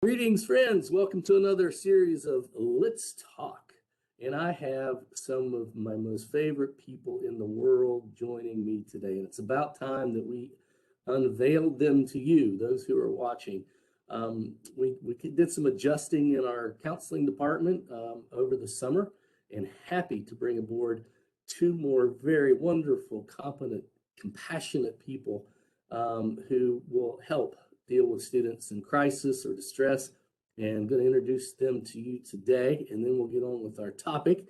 Greetings, friends. Welcome to another series of Let's Talk. And I have some of my most favorite people in the world joining me today. And it's about time that we unveiled them to you, those who are watching. We did some adjusting in our counseling department over the summer, and happy to bring aboard two more very wonderful, competent, compassionate people who will help deal with students in crisis or distress, and I'm going to introduce them to you today, and then we'll get on with our topic.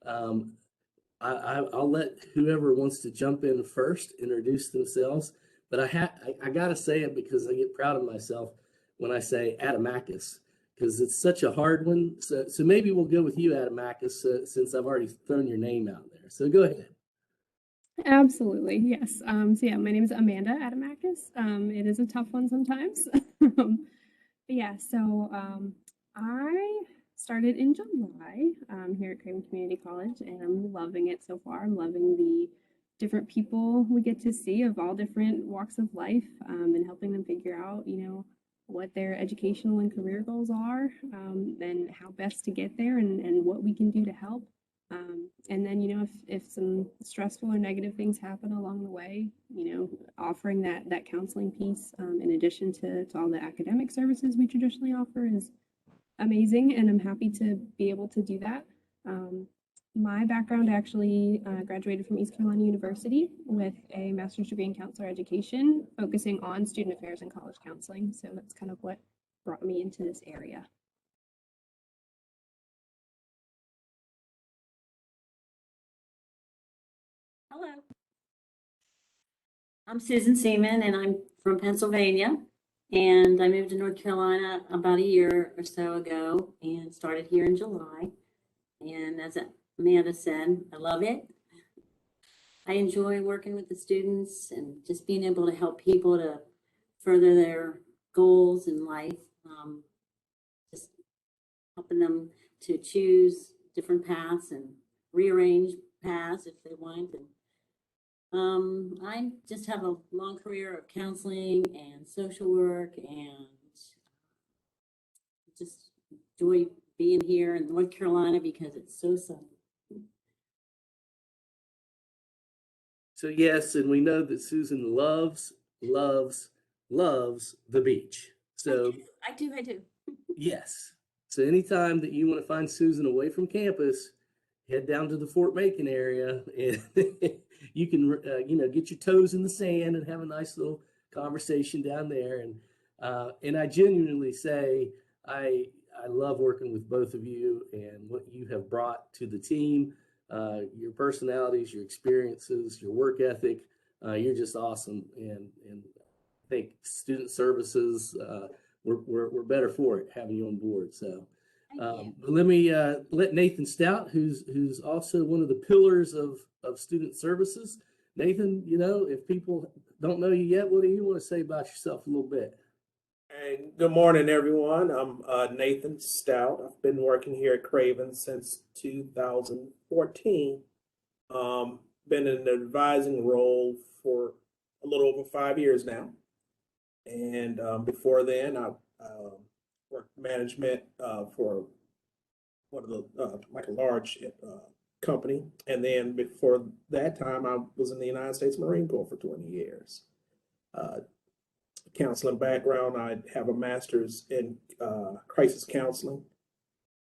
I'll let whoever wants to jump in first introduce themselves, but I got to say it because I get proud of myself when I say Atamacus, because it's such a hard one. So maybe we'll go with you, Atamacus, since I've already thrown your name out there. So go ahead. Absolutely, yes. So yeah, my name is Amanda Adamakis. It is a tough one sometimes. I started in July here at Craven Community College, and I'm loving it so far. I'm loving the different people we get to see of all different walks of life, and helping them figure out, what their educational and career goals are, and how best to get there, and what we can do to help. And then, if some stressful or negative things happen along the way, offering that counseling piece, in addition to all the academic services we traditionally offer, is amazing. And I'm happy to be able to do that. My background, actually graduated from East Carolina University with a master's degree in counselor education, focusing on student affairs and college counseling. So that's kind of what brought me into this area. Hello. I'm Susan Seeman, and I'm from Pennsylvania, and I moved to North Carolina about a year or so ago and started here in July. And as Amanda said, I love it. I enjoy working with the students and just being able to help people to further their goals in life, just helping them to choose different paths and rearrange paths if they want. And I just have a long career of counseling and social work, and just enjoy being here in North Carolina because it's so sunny. So yes, and we know that Susan loves the beach. So I do. yes. So anytime that you want to find Susan away from campus, head down to the Fort Macon area, and you can, get your toes in the sand and have a nice little conversation down there. And I genuinely say, I love working with both of you and what you have brought to the team, your personalities, your experiences, your work ethic. You're just awesome. And I think student services, we're better for it having you on board. So. Let me let Nathan Stout, who's also one of the pillars of student services. Nathan, if people don't know you yet, what do you want to say about yourself a little bit? Hey, good morning, everyone. I'm Nathan Stout. I've been working here at Craven since 2014. Been in an advising role for a little over 5 years now. And before then, I worked management for one of the like a large company, and then before that time, I was in the United States Marine Corps for 20 years. Counseling background: I have a master's in crisis counseling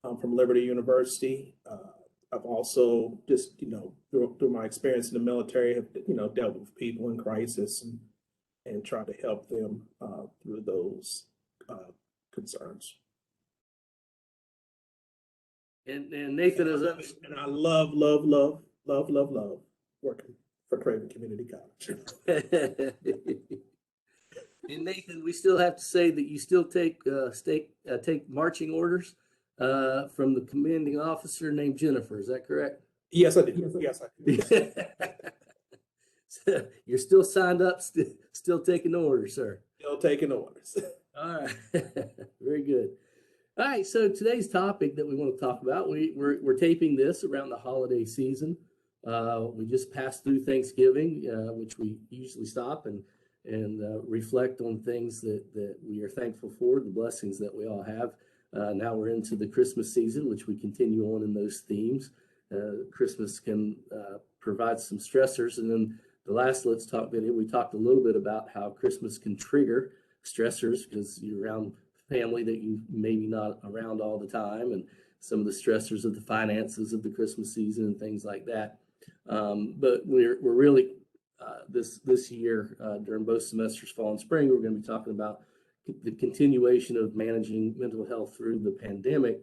from Liberty University. I've also just through my experience in the military, have dealt with people in crisis and try to help them through those concerns. And Nathan is up. And I love working for Craven Community College. And Nathan, we still have to say that you still take marching orders from the commanding officer named Jennifer. Is that correct? Yes, I do. Yes, I do. So you're still signed up, still taking orders, sir. Still taking orders. All right. Very good. All right, so today's topic that we want to talk about, we're taping this around the holiday season. We just passed through Thanksgiving, which we usually stop and and reflect on things that we are thankful for, the blessings that we all have. Now we're into the Christmas season, which we continue on in those themes. Christmas can provide some stressors. And then the last Let's Talk video, we talked a little bit about how Christmas can trigger stressors because you're around family that you maybe not around all the time, and some of the stressors of the finances of the Christmas season and things like that. But we're really this year during both semesters, fall and spring, we're going to be talking about the continuation of managing mental health through the pandemic.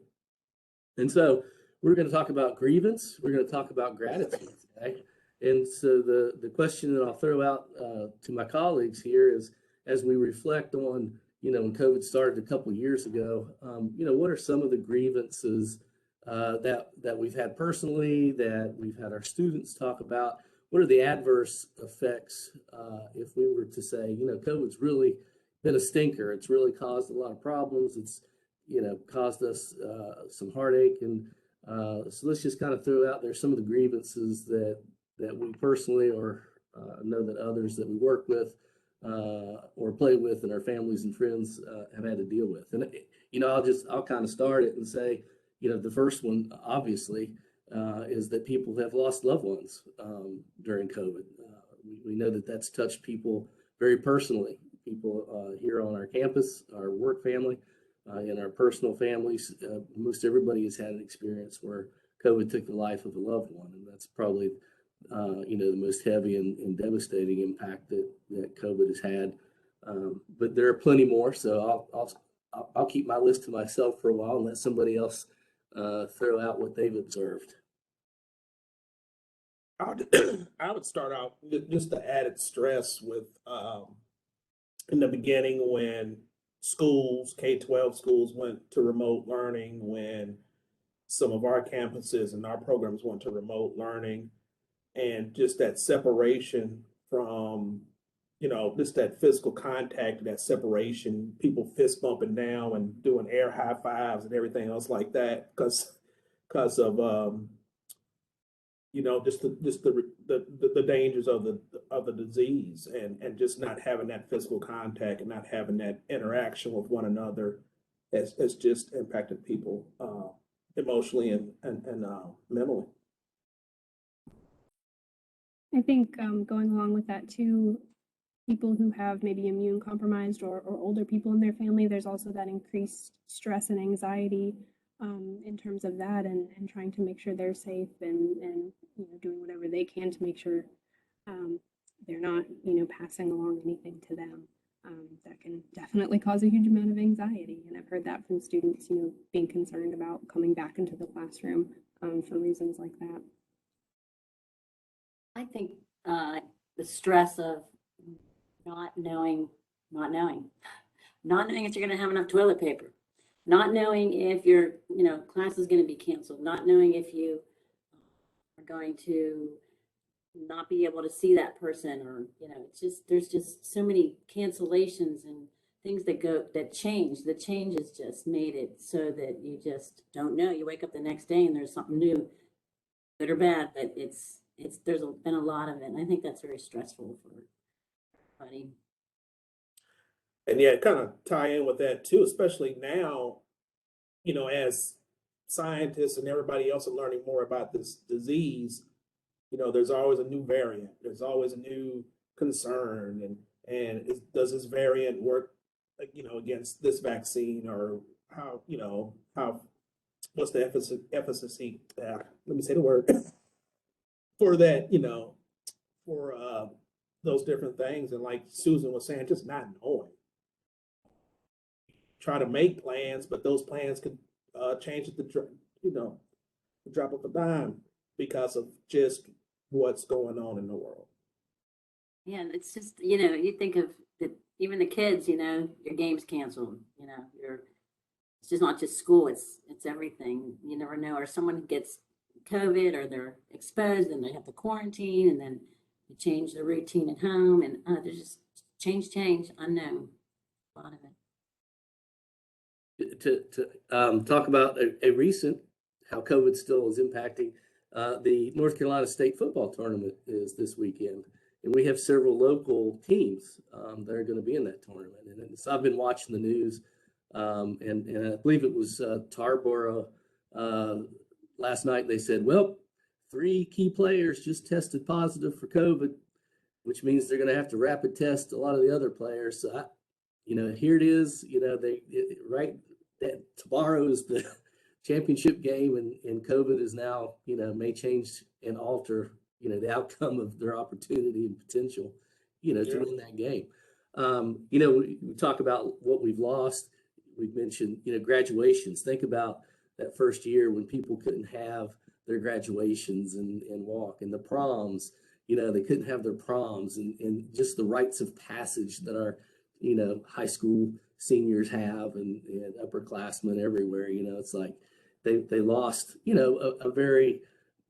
And so we're going to talk about grievance. We're going to talk about gratitude today. And so the question that I'll throw out to my colleagues here is, as we reflect on, when COVID started a couple of years ago, what are some of the grievances that we've had personally, that we've had our students talk about? What are the adverse effects if we were to say, COVID's really been a stinker. It's really caused a lot of problems. It's, caused us some heartache. And so let's just kind of throw out there some of the grievances that we personally or know that others that we work with or play with and our families and friends have had to deal with. And, I'll kind of start it and say, the first one, obviously, is that people have lost loved ones during COVID. We know that that's touched people very personally. People here on our campus, our work family, and our personal families. Most everybody has had an experience where COVID took the life of a loved one, and that's probably the most heavy and devastating impact that COVID has had. But there are plenty more, so I'll keep my list to myself for a while and let somebody else throw out what they've observed. I would start out just the added stress with in the beginning when schools, K-12 schools, went to remote learning, when some of our campuses and our programs went to remote learning, and just that separation from, just that physical contact, that separation, people fist bumping down and doing air high fives and everything else like that because of just the dangers of the disease and just not having that physical contact and not having that interaction with one another has just impacted people emotionally and mentally. I think going along with that too, people who have maybe immune compromised or older people in their family, there's also that increased stress and anxiety in terms of that and trying to make sure they're safe and doing whatever they can to make sure they're not passing along anything to them. That can definitely cause a huge amount of anxiety, and I've heard that from students being concerned about coming back into the classroom for reasons like that. I think the stress of not knowing if you're going to have enough toilet paper, not knowing if your class is going to be canceled, not knowing if you are going to not be able to see that person, or it's just there's just so many cancellations and things that change. The change has just made it so that you just don't know. You wake up the next day and there's something new, good or bad, but there's been a lot of it, and I think that's very stressful for everybody. And yeah, kind of tie in with that too, especially now, as scientists and everybody else are learning more about this disease, there's always a new variant. There's always a new concern, and does this variant work, against this vaccine, or how what's the efficacy? Let me say the word for that, for those different things. And like Susan was saying, just not knowing. Try to make plans, but those plans could change at the drop of a dime because of just what's going on in the world. Yeah, it's just you think of even the kids, your game's canceled. It's just not just school. It's everything. You never know, or someone gets COVID, or they're exposed, and they have to quarantine, and then you change the routine at home, and there's just change, unknown, a lot of it. To talk about a recent, how COVID still is impacting, the North Carolina State football tournament is this weekend. and we have several local teams that are going to be in that tournament. And so I've been watching the news, and I believe it was Tarboro last night. They said, well, 3 key players just tested positive for COVID, which means they're going to have to rapid test a lot of the other players. So, here it is. Right, that tomorrow is the championship game, and COVID is now, may change and alter, the outcome of their opportunity and potential, to win that game. We talk about what we've lost. We've mentioned, graduations. Think about that first year when people couldn't have their graduations and walk, and the proms, they couldn't have their proms, and just the rites of passage that our, high school seniors have, and upperclassmen everywhere. It's like they lost, a very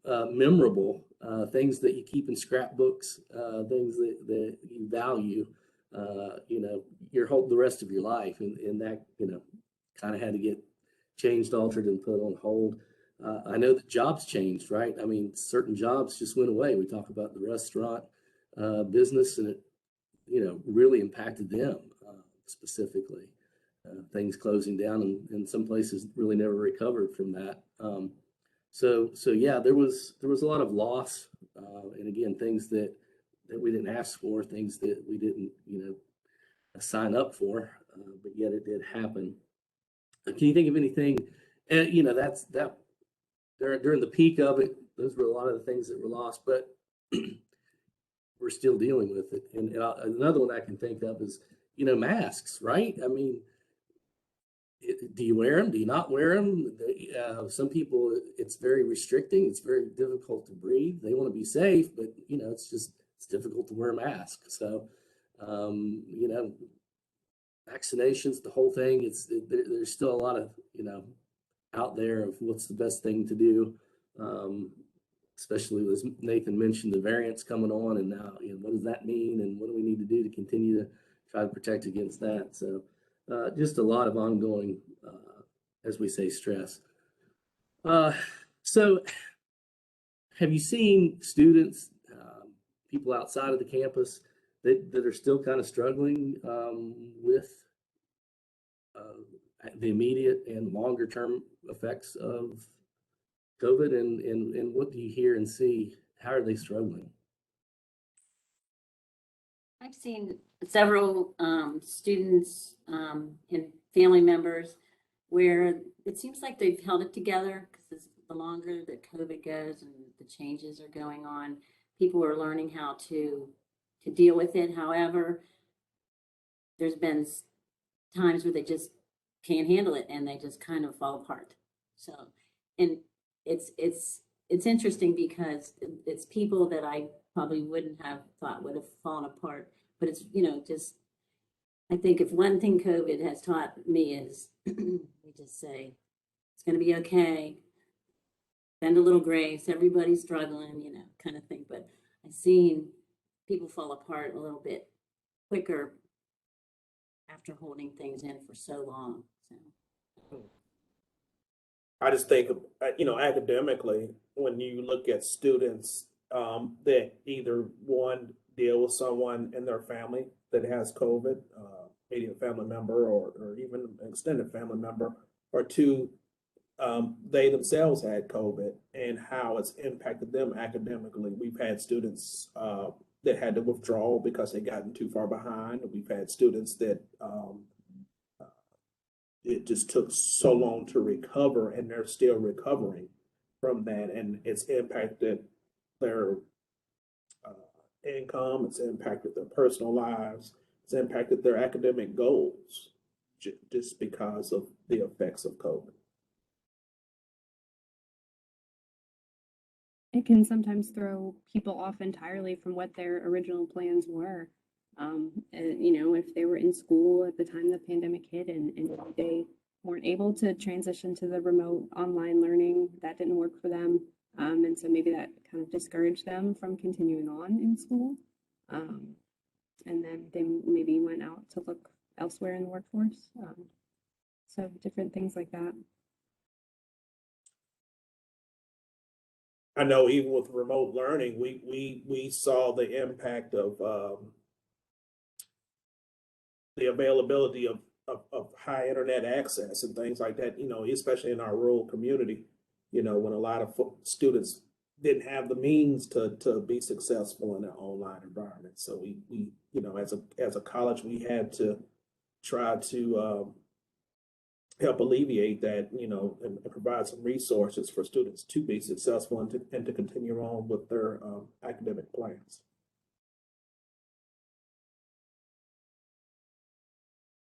memorable things that you keep in scrapbooks, things that you value, the rest of your life, and that, kind of had to get changed, altered, and put on hold. I know that jobs changed, right? I mean, certain jobs just went away. We talk about the restaurant business, and it, really impacted them specifically. Things closing down, and some places really never recovered from that. So yeah, there was a lot of loss, and again, things that we didn't ask for, things that we didn't, sign up for, but yet it did happen. Can you think of anything? That's that. During the peak of it, those were a lot of the things that were lost, but we're still dealing with it. And another one I can think of is, masks, right? I mean, do you wear them? Do you not wear them? Some people, it's very restricting. It's very difficult to breathe. They want to be safe, but, it's difficult to wear a mask. So, vaccinations, the whole thing, there's still a lot of, out there of what's the best thing to do, especially as Nathan mentioned, the variants coming on, and now, what does that mean, and what do we need to do to continue to try to protect against that? So just a lot of ongoing, as we say, stress. So have you seen students, people outside of the campus that are still kind of struggling with the immediate and longer term effects of COVID, and what do you hear and see? How are they struggling? I've seen several students and family members where it seems like they've held it together, because the longer that COVID goes and the changes are going on, people are learning how to deal with it. However, there's been times where they just can't handle it and they just kind of fall apart. So, and it's interesting because it's people that I probably wouldn't have thought would have fallen apart, but it's, just, I think if one thing COVID has taught me is we just say, it's going to be okay. Bend a little grace, everybody's struggling, kind of thing. But I've seen people fall apart a little bit quicker after holding things in for so long. So I just think, academically, when you look at students that either one deal with someone in their family that has COVID, maybe a family member or even an extended family member, or two, they themselves had COVID, and how it's impacted them academically. We've had students that had to withdraw because they gotten too far behind. We've had students that it just took so long to recover, and they're still recovering from that, and it's impacted their income, it's impacted their personal lives, it's impacted their academic goals just because of the effects of COVID. It can sometimes throw people off entirely from what their original plans were. If they were in school at the time the pandemic hit, and they weren't able to transition to the remote online learning, that didn't work for them. And so maybe that kind of discouraged them from continuing on in school. And then they maybe went out to look elsewhere in the workforce. So different things like that. I know even with remote learning, we saw the impact of the availability of high internet access and things like that, especially in our rural community, when a lot of students didn't have the means to be successful in an online environment. So we as a college, we had to try to help alleviate that, and provide some resources for students to be successful and to continue on with their academic plans.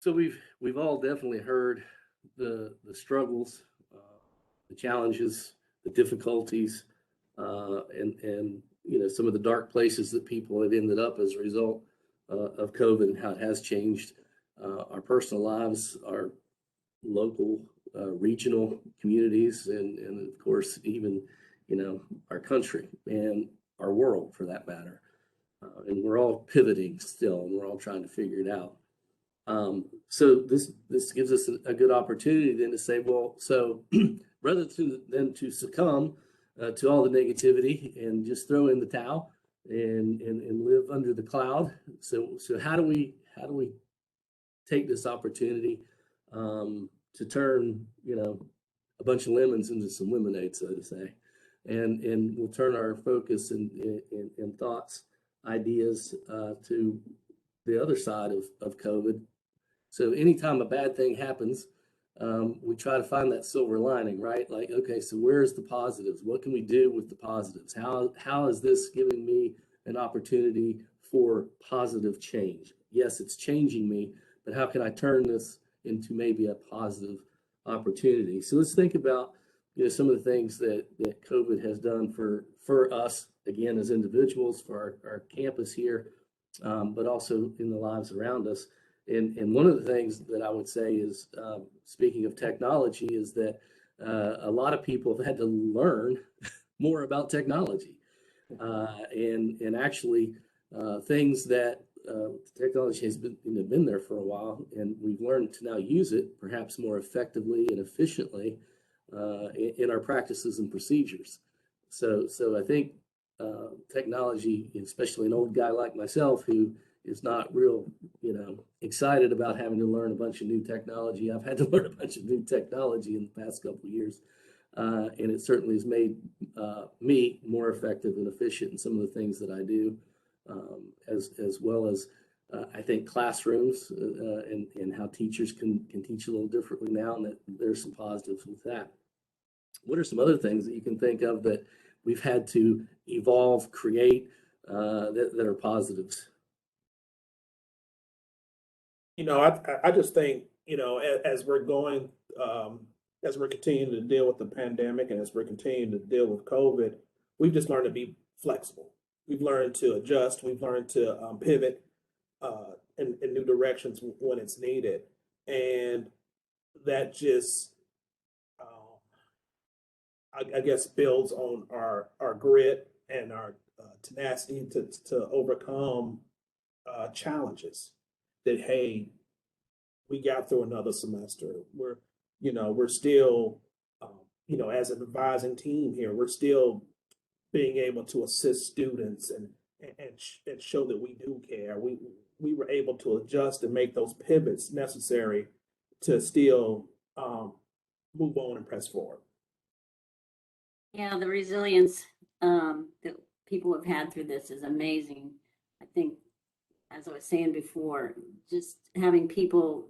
So we've all definitely heard the struggles, the challenges, the difficulties, and some of the dark places that people have ended up as a result of COVID and how it has changed our personal lives, our local, regional communities, and of course even our country and our world for that matter. And we're all pivoting still, and we're all trying to figure it out. So this gives us a good opportunity then to say, well, so rather than to succumb to all the negativity and just throw in the towel and live under the cloud. So how do we take this opportunity to turn a bunch of lemons into some lemonade, so to say, and we'll turn our focus and thoughts, ideas to the other side of COVID. So anytime a bad thing happens, we try to find that silver lining, right? Like, okay, so where's the positives? What can we do with the positives? How is this giving me an opportunity for positive change? Yes, it's changing me, but how can I turn this into maybe a positive opportunity? So let's think about some of the things that COVID has done for us, again, as individuals, for our campus here, but also in the lives around us. And one of the things that I would say is, speaking of technology, is that a lot of people have had to learn more about technology, and actually things that technology has been there for a while, and we've learned to now use it perhaps more effectively and efficiently in our practices and procedures. So I think technology, especially an old guy like myself who is not real, excited about having to learn a bunch of new technology. I've had to learn a bunch of new technology in the past couple of years, and it certainly has made me more effective and efficient in some of the things that I do, as well as I think classrooms and how teachers can teach a little differently now, and that there's some positives with that. What are some other things that you can think of that we've had to evolve, create, that are positives? I just think, as we're going, as we're continuing to deal with the pandemic and as we're continuing to deal with COVID, we've just learned to be flexible. We've learned to adjust. We've learned to pivot in new directions when it's needed. And that just, I guess, builds on our grit and our tenacity to overcome challenges. That, hey, we got through another semester. We're still, as an advising team here, we're still being able to assist students and show that we do care. We were able to adjust and make those pivots necessary to still move on and press forward. Yeah, the resilience that people have had through this is amazing. I think, as I was saying before, just having people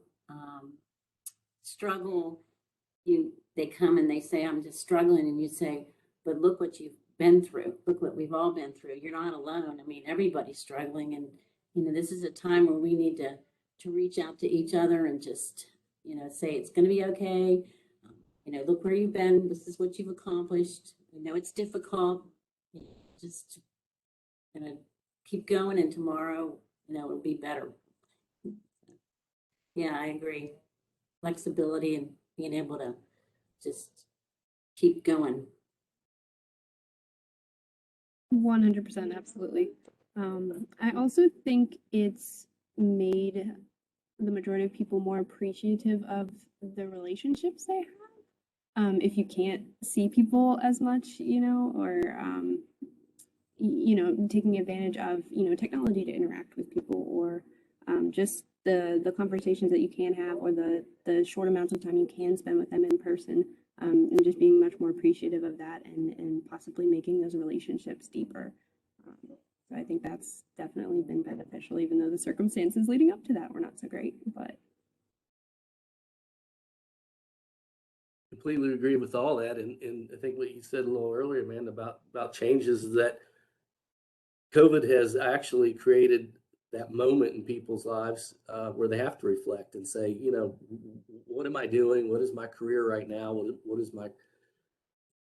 struggle, they come and they say, I'm just struggling, and you say, but look what you've been through. Look what we've all been through. You're not alone. I mean, everybody's struggling, and this is a time where we need to reach out to each other and just say it's going to be okay. Look where you've been. This is what you've accomplished. I know it's difficult. Just keep going, and tomorrow it'll be better. Yeah, I agree. Flexibility and being able to just keep going. 100%, absolutely. I also think it's made the majority of people more appreciative of the relationships they if you can't see people as much, or taking advantage of technology to interact with people, or just the conversations that you can have, or the short amounts of time you can spend with them in person, and just being much more appreciative of that, and possibly making those relationships deeper. So I think that's definitely been beneficial, even though the circumstances leading up to that were not so great. But completely agree with all that, and I think what you said a little earlier, man, about changes, is that COVID has actually created that moment in people's lives where they have to reflect and say, what am I doing? What is my career right now? What is my,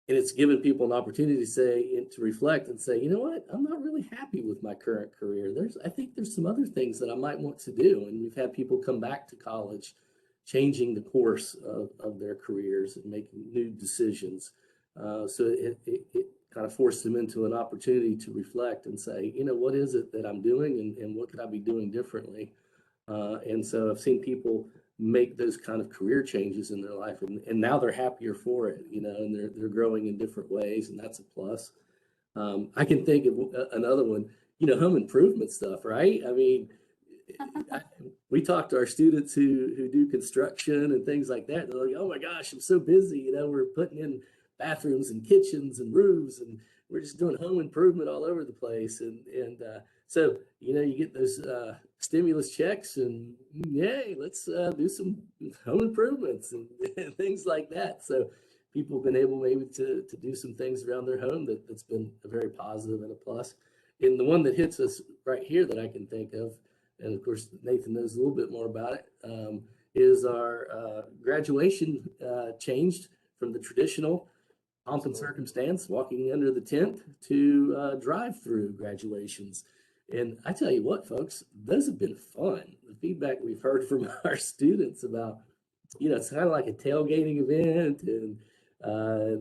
and it's given people an opportunity to say, to reflect and say, you know what, I'm not really happy with my current career. I think there's some other things that I might want to do. And we've had people come back to college, changing the course of their careers and making new decisions. So it kind of forced them into an opportunity to reflect and say, what is it that I'm doing, and what could I be doing differently? And so I've seen people make those kind of career changes in their life, and now they're happier for it, and they're growing in different ways, and that's a plus. I can think of another one, home improvement stuff, right? I mean, we talk to our students who do construction and things like that. They're like, oh my gosh, I'm so busy. We're putting in bathrooms and kitchens and roofs, and we're just doing home improvement all over the place. And so, you get those stimulus checks, and yay, let's do some home improvements and things like that. So people have been able maybe to do some things around their home that's been a very positive and a plus. And the one that hits us right here that I can think of, and of course Nathan knows a little bit more about it, is our graduation changed from the traditional pomp and circumstance, walking under the tent, to drive-through graduations. And I tell you what, folks, those have been fun. The feedback we've heard from our students about, it's kind of like a tailgating event, and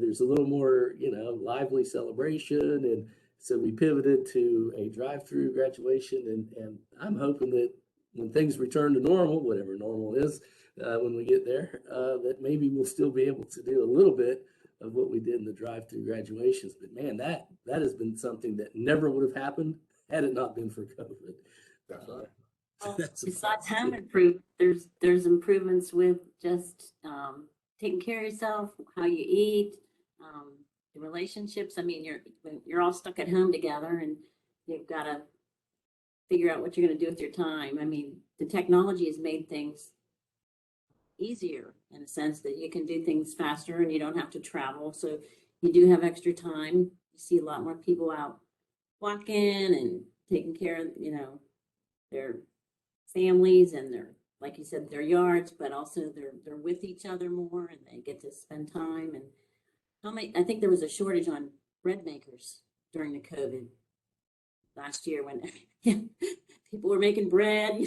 there's a little more, lively celebration. And so we pivoted to a drive-through graduation, and I'm hoping that when things return to normal, whatever normal is, when we get there, that maybe we'll still be able to do a little bit of what we did in the drive-through graduations. But man, that has been something that never would have happened had it not been for COVID. Well, besides home improvement, there's improvements with just taking care of yourself, how you eat, the relationships. I mean, you're all stuck at home together, and you've got to figure out what you're going to do with your time. I mean, the technology has made things easier in a sense that you can do things faster, and you don't have to travel. So you do have extra time. You see a lot more people out walking and taking care of, their families and like you said, their yards, but also they're with each other more, and they get to spend time. And I think there was a shortage on bread makers during the COVID last year when people were making bread.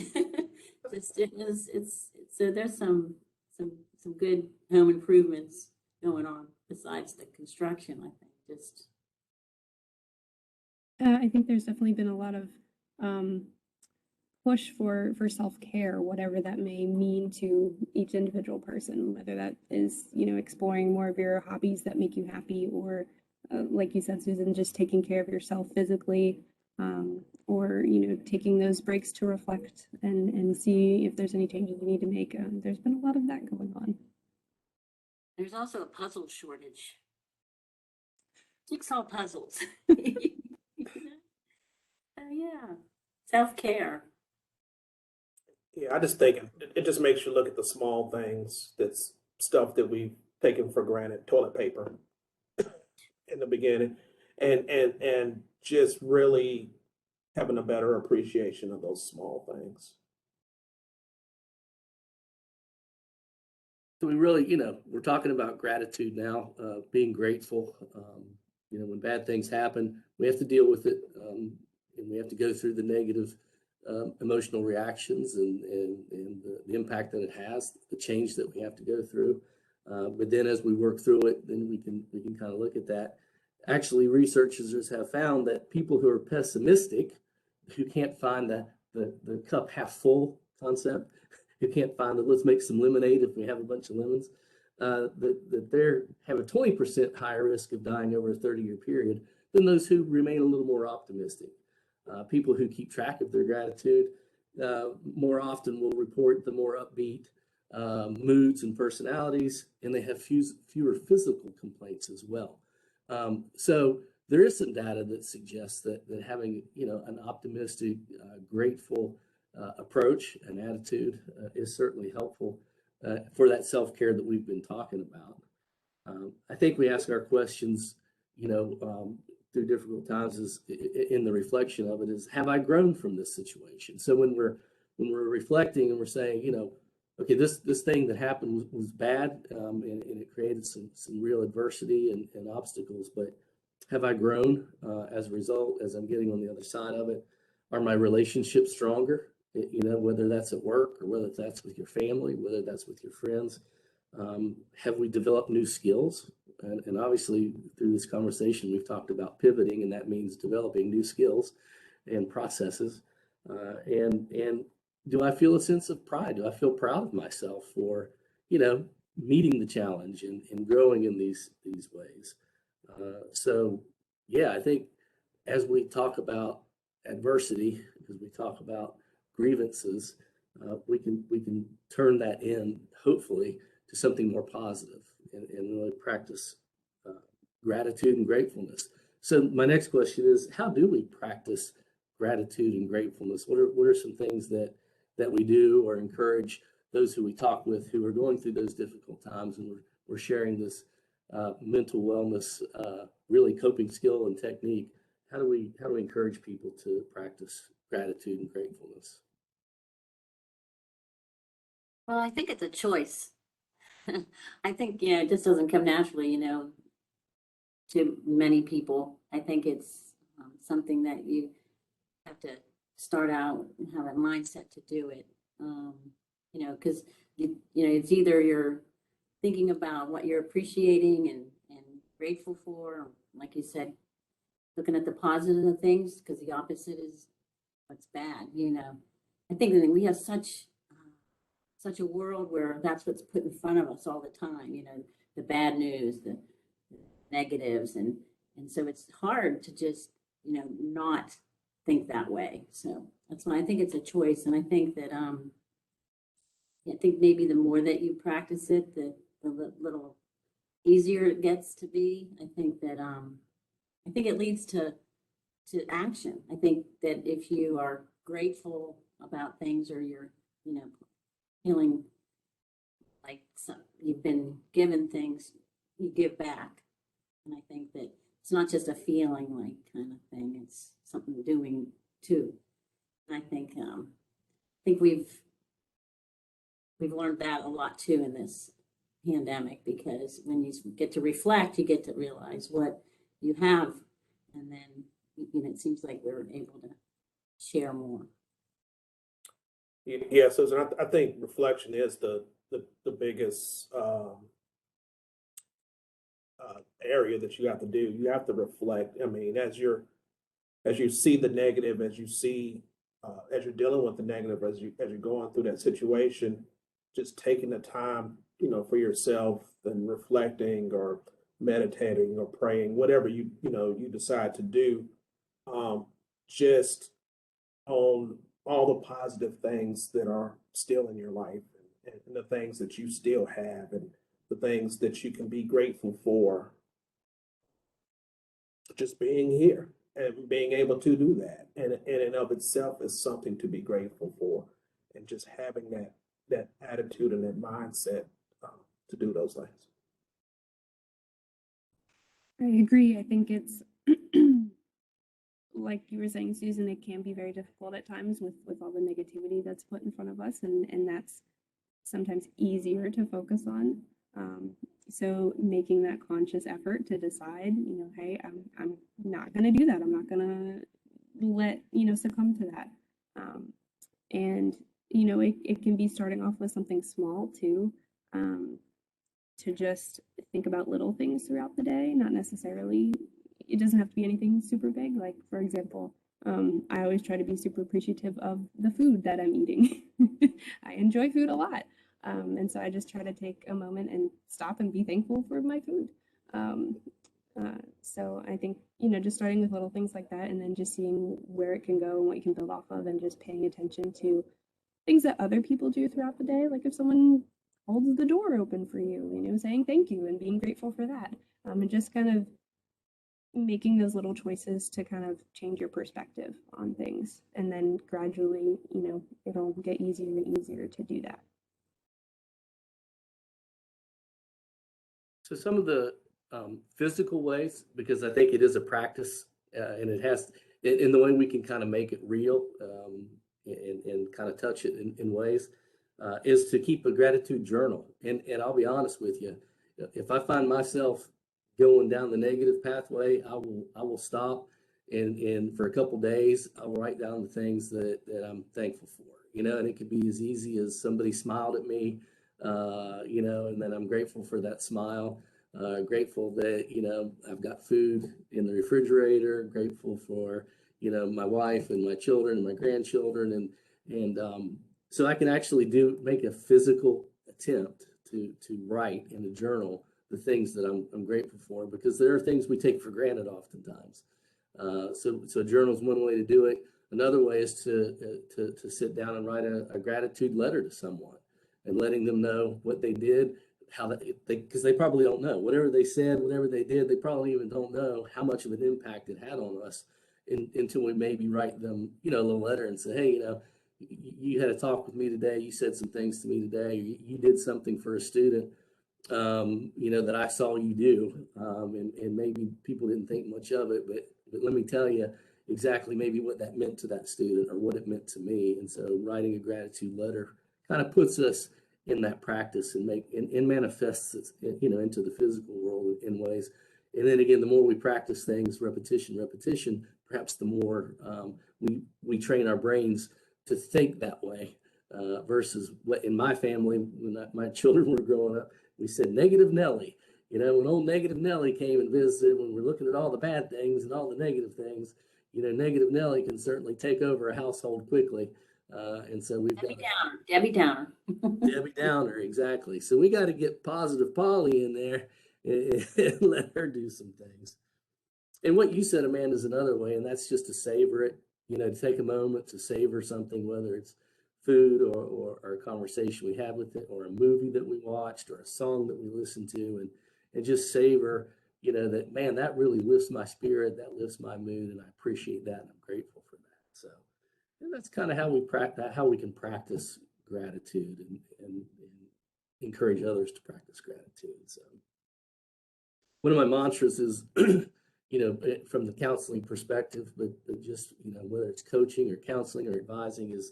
So there's some good home improvements going on besides the construction, I think. I think there's definitely been a lot of push for self-care, whatever that may mean to each individual person, whether that is, exploring more of your hobbies that make you happy, or like you said, Susan, just taking care of yourself physically, or, taking those breaks to reflect and see if there's any changes you need to make. There's been a lot of that going on. There's also a puzzle shortage. Jigsaw puzzles. Yeah. Self-care. Yeah, I just think it just makes you look at the small things. That's stuff that we've taken for granted, toilet paper in the beginning, and just really having a better appreciation of those small things. So we really, we're talking about gratitude now, being grateful. When bad things happen, we have to deal with it, and we have to go through the negative emotional reactions and the impact that it has, the change that we have to go through. But then as we work through it, then we can kind of look at that. Actually, researchers have found that people who are pessimistic, who can't find the cup half full concept, who can't find let's make some lemonade if we have a bunch of lemons, that they have a 20% higher risk of dying over a 30-year period than those who remain a little more optimistic. People who keep track of their gratitude more often will report the more upbeat moods and personalities, and they have fewer physical complaints as well. So there is some data that suggests that having an optimistic, grateful approach and attitude is certainly helpful for that self-care that we've been talking about. I think we ask our questions, through difficult times is in the reflection of it is, have I grown from this situation? So when we're reflecting and we're saying, okay, this thing that happened was bad, and it created some real adversity and obstacles, but have I grown as a result, as I'm getting on the other side of it? Are my relationships stronger? Whether that's at work or whether that's with your family, whether that's with your friends. Have we developed new skills? And obviously through this conversation, we've talked about pivoting, and that means developing new skills and processes. And do I feel a sense of pride? Do I feel proud of myself for, meeting the challenge and growing in these ways? So yeah, I think as we talk about adversity, as we talk about grievances, we can turn that in, hopefully, to something more positive and really practice gratitude and gratefulness. So my next question is, how do we practice gratitude and gratefulness? What are some things that we do or encourage those who we talk with who are going through those difficult times, and we're sharing this mental wellness, really coping skill and technique? How do we encourage people to practice gratitude and gratefulness? Well, I think it's a choice. I think, it just doesn't come naturally, to many people. I think it's something that you have to start out and have a mindset to do it. Because, it's either you're thinking about what you're appreciating and grateful for, like you said, looking at the positive things, because the opposite is what's bad. I think that we have such a world where that's what's put in front of us all the time, the bad news, the negatives, and so it's hard to just not think that way. So that's why I think it's a choice. And I think that I think maybe the more that you practice it, the little easier it gets to be. I think that I think it leads to action. I think that if you are grateful about things, or you're feeling like you've been given things, you give back. And I think that it's not just a feeling like kind of thing, it's something doing too. And I think we've learned that a lot too in this pandemic, because when you get to reflect, you get to realize what you have, and then it seems like we're able to share more. Yeah, Susan, I think reflection is the biggest area that you have to do. You have to reflect. I mean, as you see the negative, as you're dealing with the negative, as you're going through that situation, just taking the time, for yourself and reflecting or meditating or praying, whatever you decide to do, just on all the positive things that are still in your life, and the things that you still have, and the things that you can be grateful for. Just being here and being able to do that, and in and of itself is something to be grateful for, and just having that attitude and that mindset to do those things. I agree. I think it's like you were saying, Susan, it can be very difficult at times with all the negativity that's put in front of us, and that's sometimes easier to focus on. So making that conscious effort to decide, hey, I'm not going to do that. I'm not going to let, succumb to that. And, it can be starting off with something small too, to just think about little things throughout the day, not necessarily, it doesn't have to be anything super big. Like, for example, I always try to be super appreciative of the food that I'm eating. I enjoy food a lot. And so I just try to take a moment and stop and be thankful for my food. So I think, just starting with little things like that and then just seeing where it can go and what you can build off of and just paying attention to things that other people do throughout the day. Like if someone holds the door open for you, saying thank you and being grateful for that. And just kind of making those little choices to kind of change your perspective on things. And then gradually, it'll get easier and easier to do that. So some of the physical ways, because I think it is a practice, and it has in the way we can kind of make it real, and kind of touch it in ways, is to keep a gratitude journal. And I'll be honest with you, if I find myself going down the negative pathway, I will stop, and for a couple days I'll write down the things that I'm thankful for. And it could be as easy as somebody smiled at me, and then I'm grateful for that smile. Grateful that, I've got food in the refrigerator, grateful for, my wife and my children and my grandchildren. And so I can actually make a physical attempt to write in a journal the things that I'm grateful for, because there are things we take for granted oftentimes. So journal is one way to do it. Another way is to sit down and write a gratitude letter to someone and letting them know what they did, because they probably don't know. Whatever they said, whatever they did, they probably even don't know how much of an impact it had on us until we maybe write them, a little letter and say, hey, you had a talk with me today. You said some things to me today. You did something for a student, that I saw you do. And maybe people didn't think much of it, but let me tell you exactly maybe what that meant to that student or what it meant to me. And so writing a gratitude letter kind of puts us in that practice and manifests it, into the physical world in ways. And then again, the more we practice things, repetition, perhaps the more we train our brains to think that way, versus what in my family, when my children were growing up, we said negative Nelly. When old negative Nelly came and visited, when we're looking at all the bad things and all the negative things, negative Nelly can certainly take over a household quickly. And so we've got Debbie Downer. Debbie Downer, exactly. So we got to get positive Polly in there and let her do some things. And what you said, Amanda, is another way, and that's just to savor it. To take a moment to savor something, whether it's food or a conversation we had with it, or a movie that we watched, or a song that we listened to, and just savor, that, man, that really lifts my spirit, that lifts my mood, and I appreciate that, and I'm grateful for that. So, and that's kind of how we can practice gratitude and encourage others to practice gratitude. So one of my mantras is, from the counseling perspective, but just, whether it's coaching or counseling or advising, is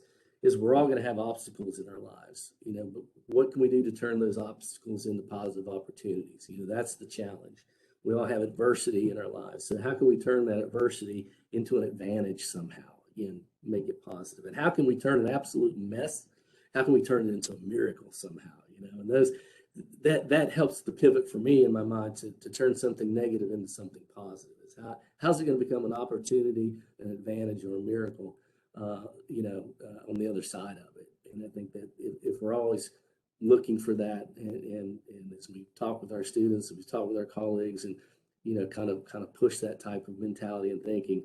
we're all going to have obstacles in our lives, but what can we do to turn those obstacles into positive opportunities? That's the challenge. We all have adversity in our lives. So how can we turn that adversity into an advantage somehow? Again, make it positive. And how can we turn an absolute mess? How can we turn it into a miracle somehow? And that helps to pivot for me in my mind to turn something negative into something positive. How's it going to become an opportunity, an advantage, or a miracle, on the other side of it? And I think that if we're always looking for that, and as we talk with our students, as we talk with our colleagues, and kind of push that type of mentality and thinking,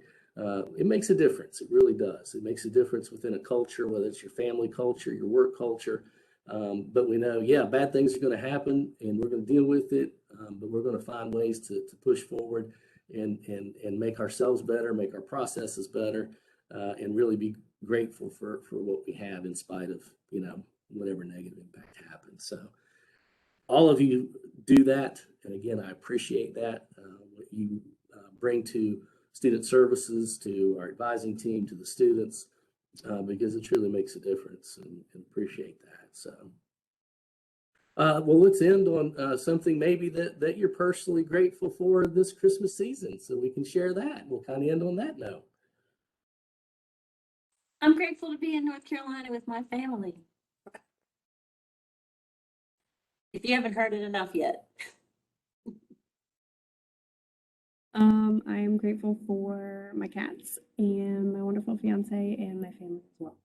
it makes a difference. It really does. It makes a difference within a culture, whether it's your family culture, your work culture. But we know, bad things are going to happen, and we're going to deal with it. But we're going to find ways to push forward and make ourselves better, make our processes better, and really be grateful for what we have in spite of, whatever negative impact happens. So all of you do that. And again, I appreciate that, what you bring to student services, to our advising team, to the students, because it truly makes a difference, and appreciate that. So, well, let's end on something maybe that you're personally grateful for this Christmas season, so we can share that. We'll kind of end on that note. I'm grateful to be in North Carolina with my family. If you haven't heard it enough yet. I am grateful for my cats and my wonderful fiance and my family as well.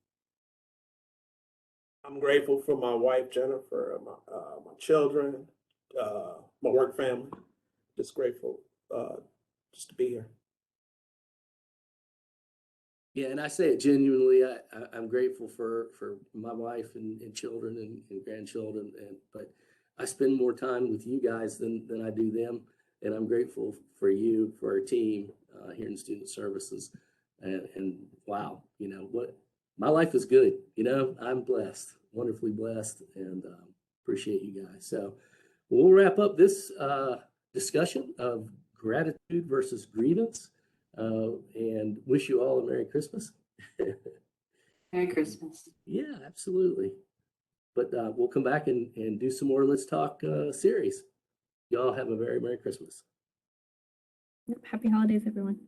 I'm grateful for my wife, Jennifer, my children, my work family. Just grateful just to be here. Yeah, and I say it genuinely. I'm grateful for my wife and children and grandchildren, but I spend more time with you guys than I do them, and I'm grateful for you, for our team here in student services, and wow, you know what, my life is good. You know, I'm blessed, wonderfully blessed, and appreciate you guys. So we'll wrap up this discussion of gratitude versus grievance. And wish you all a Merry Christmas. Merry Christmas. Yeah, absolutely. But we'll come back and do some more Let's Talk series. Y'all have a very Merry Christmas. Happy holidays, everyone.